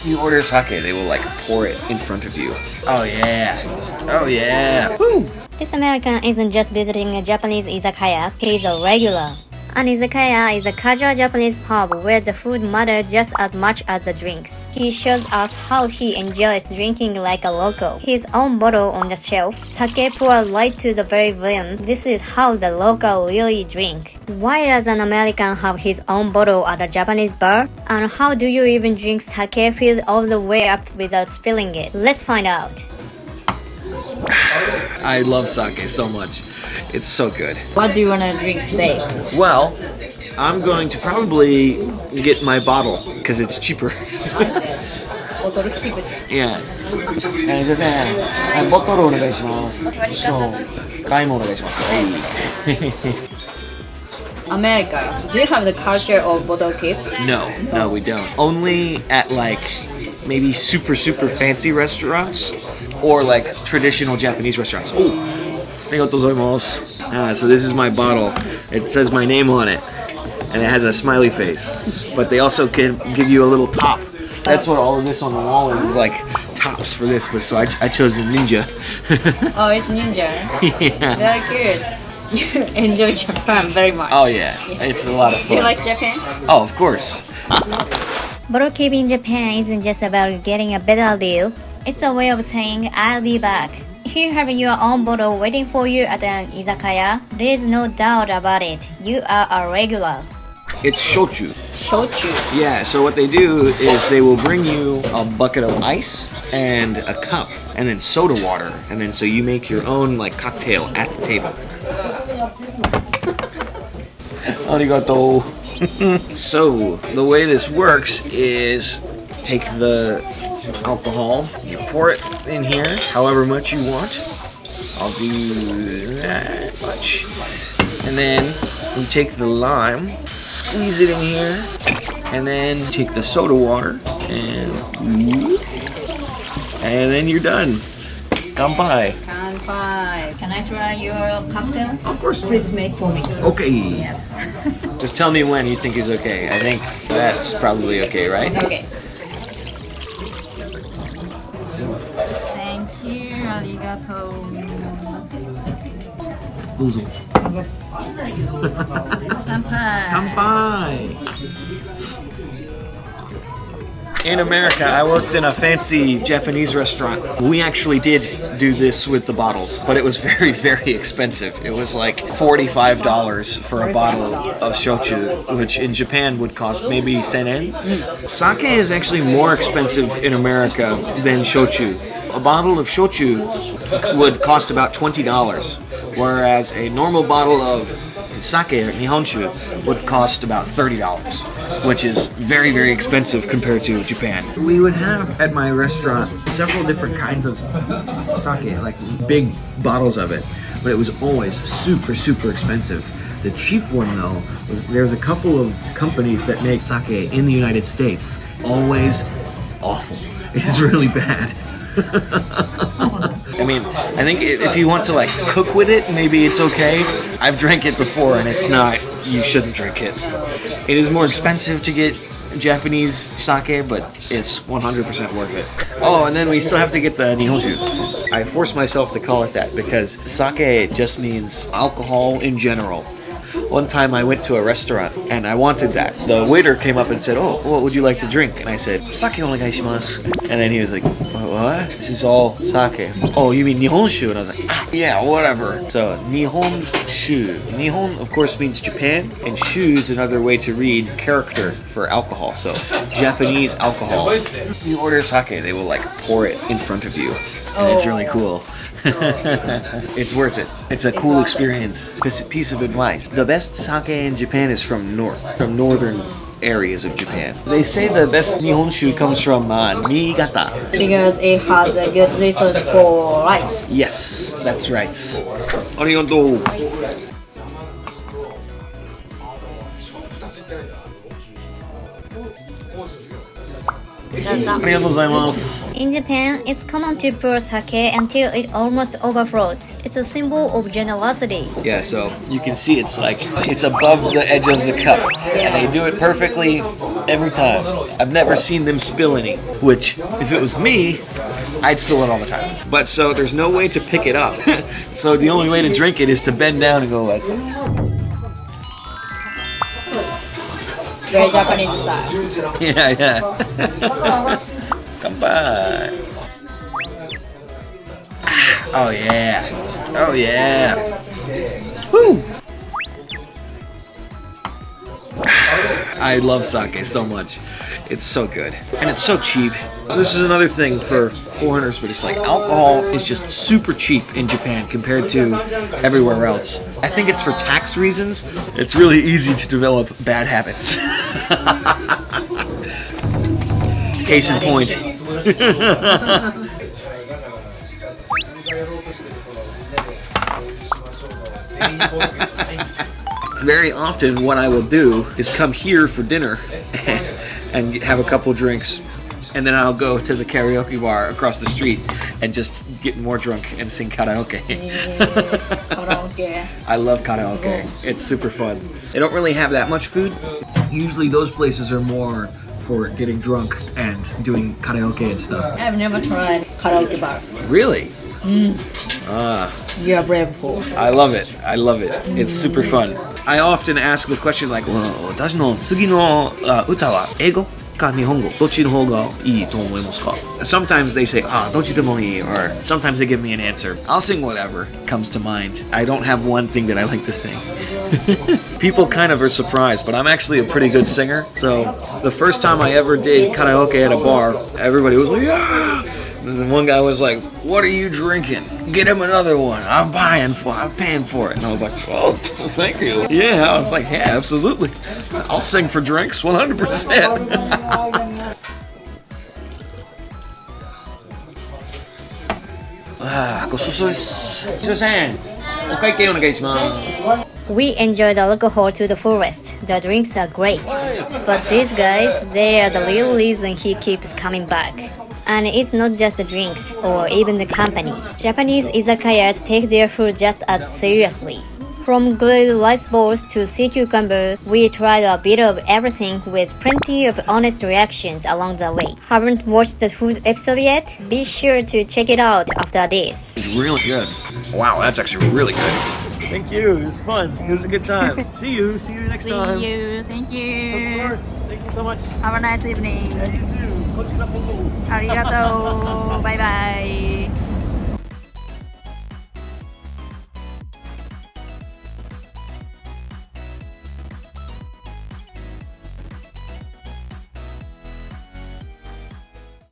You order sake, they will like pour it in front of you. Oh yeah. Oh yeah. Woo. This American isn't just visiting a Japanese izakaya, he's a regular. An izakaya is a casual Japanese pub where the food matters just as much as the drinks. He shows us how he enjoys drinking like a local. His own bottle on the shelf, sake poured right to the very brim. This is how the local really drink. Why does an American have his own bottle at a Japanese bar? And how do you even drink sake filled all the way up without spilling it? Let's find out. I love sake so much. It's so good. What do you want to drink today? Well, I'm going to probably get my bottle because it's cheaper. Yeah. ボトルお願いします。買い物お願いします。America, do you have the culture of bottle keeps? No, we don't. Only at like maybe super fancy restaurants or like traditional Japanese restaurants. Oh, so this is my bottle. It says my name on it, and it has a smiley face. But they also can give you a little top. That's what all of this on the wall is like tops for this. But so I chose a ninja. Oh, it's ninja. Yeah. Very good. You enjoy Japan very much. Oh yeah, it's a lot of fun. Do you like Japan? Oh, of course. Bottle keeping in Japan isn't just about getting a better deal. It's a way of saying, I'll be back. Here having your own bottle waiting for you at an izakaya, there's no doubt about it. You are a regular. It's shochu. Shochu. Yeah, so what they do is they will bring you a bucket of ice and a cup and then soda water. And then so you make your own like cocktail at the table. Arigato. So the way this works is take the alcohol, you pour it in here however much you want. I'll do that much. And then you take the lime, squeeze it in here, and then take the soda water and then you're done. Kanpai. Kanpai. Can I try your cocktail? Of course. Please make for me. Okay. Yes. Just tell me when you think is okay. I think that's probably okay, right? Okay. Thank you, arigato. どうぞ。乾杯. In America, I worked in a fancy Japanese restaurant. We actually did do this with the bottles, but it was very expensive. It was like $45 for a bottle of shochu, which in Japan would cost maybe 10 yen. Sake is actually more expensive in America than shochu. A bottle of shochu would cost about $20, whereas a normal bottle of sake or NIHONSHU would cost about $30, which is very expensive compared to Japan. We would have at my restaurant several different kinds of sake, like big bottles of it, but it was always super expensive. The cheap one though, there's a couple of companies that make sake in the United States. Always awful. It is really bad. I mean, I think if you want to like cook with it, maybe it's okay. I've drank it before and it's not, you shouldn't drink it. It is more expensive to get Japanese sake, but it's 100% worth it. Oh, and then we still have to get the Nihonshu. I force myself to call it that because sake just means alcohol in general. One time I went to a restaurant and I wanted that. The waiter came up and said, "Oh, what would you like to drink?" And I said, "Sake onegaishimasu." And then he was like, "What? This is all sake." "Oh, you mean Nihonshu?" And I was like, "Ah, yeah, whatever." So, Nihonshu. Nihon, of course, means Japan, and shu is another way to read character for alcohol. So, Japanese alcohol. You order sake, they will like pour it in front of you. And it's really cool. It's worth it. It's a cool experience. Piece of advice. The best sake in Japan is from northern areas of Japan. They say the best Nihonshu comes from Niigata. Because it has a good resource for rice. Yes, that's right. Arigato. Arigatou gozaimasu. In Japan, it's common to pour sake until it almost overflows. It's a symbol of generosity. Yeah, so you can see it's like it's above the edge of the cup, and they do it perfectly every time. I've never seen them spill any, which if it was me, I'd spill it all the time. But so there's no way to pick it up. So the only way to drink it is to bend down and go like. Very Japanese style. Yeah. Kanpai. Oh yeah. Oh yeah. Woo. I love sake so much. It's so good. And it's so cheap. This is another thing for foreigners, but it's like alcohol is just super cheap in Japan compared to everywhere else. I think it's for tax reasons. It's really easy to develop bad habits. Case in point. Very often what I will do is come here for dinner and have a couple drinks, and then I'll go to the karaoke bar across the street and just get more drunk and sing karaoke. Karaoke. I love karaoke. It's super fun. They don't really have that much food. Usually those places are more for getting drunk and doing karaoke and stuff. I've never tried karaoke bar. Really? You are brave fool. I love it. I love it. It's super fun. I often ask the question like, 私の次の歌は英語か日本語どっちの方がいいと思いますか? Sometimes they say, どっちでもいい, or sometimes they give me an answer. I'll sing whatever comes to mind. I don't have one thing that I like to sing. People kind of are surprised, but I'm actually a pretty good singer. So the first time I ever did karaoke at a bar, everybody was like, yeah! And then one guy was like, "What are you drinking? Get him another one. I'm paying for it." And I was like, "Oh, thank you." Yeah, I was like, "Yeah, absolutely. I'll sing for drinks, 100%." ごちそうさまです。すいません。お会計お願いします。 We enjoy the alcohol to the fullest. The drinks are great. But these guys, they are the real reason he keeps coming back. And it's not just the drinks or even the company. Japanese izakayas take their food just as seriously. From grilled rice balls to sea cucumber, we tried a bit of everything with plenty of honest reactions along the way. Haven't watched the food episode yet? Be sure to check it out after this. It's really good. Wow, that's actually really good. Thank you. It was fun. It was a good time. See you. See you next time. See you. Thank you. Of course. Thank you so much. Have a nice evening. Yeah, you too. ありがとう。バイバイ。